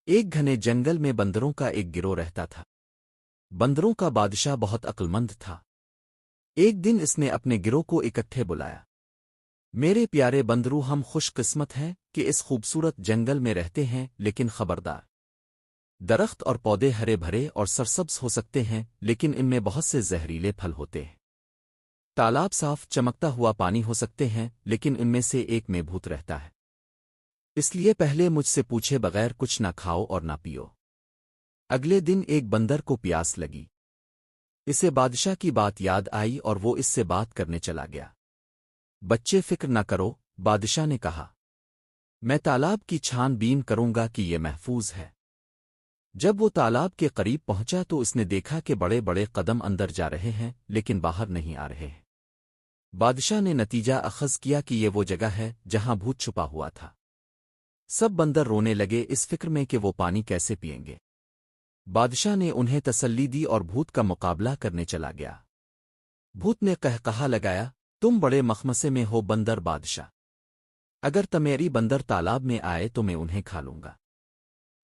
ایک گھنے جنگل میں بندروں کا ایک گروہ رہتا تھا۔ بندروں کا بادشاہ بہت عقلمند تھا۔ ایک دن اس نے اپنے گروہ کو اکٹھے بلایا۔ میرے پیارے بندرو، ہم خوش قسمت ہیں کہ اس خوبصورت جنگل میں رہتے ہیں، لیکن خبردار، درخت اور پودے ہرے بھرے اور سرسبز ہو سکتے ہیں، لیکن ان میں بہت سے زہریلے پھل ہوتے ہیں۔ تالاب صاف چمکتا ہوا پانی ہو سکتے ہیں، لیکن ان میں سے ایک میں بھوت رہتا ہے۔ اس لیے پہلے مجھ سے پوچھے بغیر کچھ نہ کھاؤ اور نہ پیو۔ اگلے دن ایک بندر کو پیاس لگی۔ اسے بادشاہ کی بات یاد آئی اور وہ اس سے بات کرنے چلا گیا۔ بچے، فکر نہ کرو، بادشاہ نے کہا، میں تالاب کی چھان بین کروں گا کہ یہ محفوظ ہے۔ جب وہ تالاب کے قریب پہنچا تو اس نے دیکھا کہ بڑے بڑے قدم اندر جا رہے ہیں، لیکن باہر نہیں آ رہے ہیں۔ بادشاہ نے نتیجہ اخذ کیا کہ یہ وہ جگہ ہے جہاں بھوت چھپا ہوا تھا۔ سب بندر رونے لگے اس فکر میں کہ وہ پانی کیسے پئیں گے۔ بادشاہ نے انہیں تسلی دی اور بھوت کا مقابلہ کرنے چلا گیا۔ بھوت نے قہقہا لگایا، تم بڑے مخمسے میں ہو بندر بادشاہ۔ اگر تمیری بندر تالاب میں آئے تو میں انہیں کھا لوں گا۔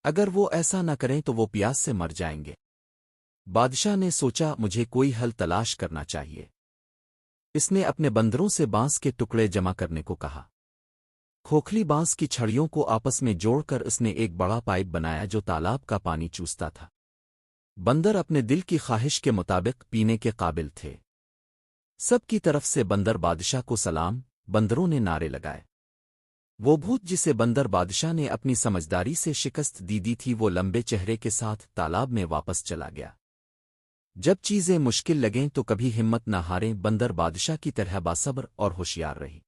اگر وہ ایسا نہ کریں تو وہ پیاس سے مر جائیں گے۔ بادشاہ نے سوچا، مجھے کوئی حل تلاش کرنا چاہیے۔ اس نے اپنے بندروں سے بانس کے ٹکڑے جمع کرنے کو کہا۔ کھوکھلی بانس کی چھڑیوں کو آپس میں جوڑ کر اس نے ایک بڑا پائپ بنایا جو تالاب کا پانی چوستا تھا۔ بندر اپنے دل کی خواہش کے مطابق پینے کے قابل تھے۔ سب کی طرف سے بندر بادشاہ کو سلام، بندروں نے نعرے لگائے۔ وہ بھوت جسے بندر بادشاہ نے اپنی سمجھداری سے شکست دی تھی، وہ لمبے چہرے کے ساتھ تالاب میں واپس چلا گیا۔ جب چیزیں مشکل لگیں تو کبھی ہمت نہ ہاریں، بندر بادشاہ کی طرح باصبر اور ہوشیار رہی۔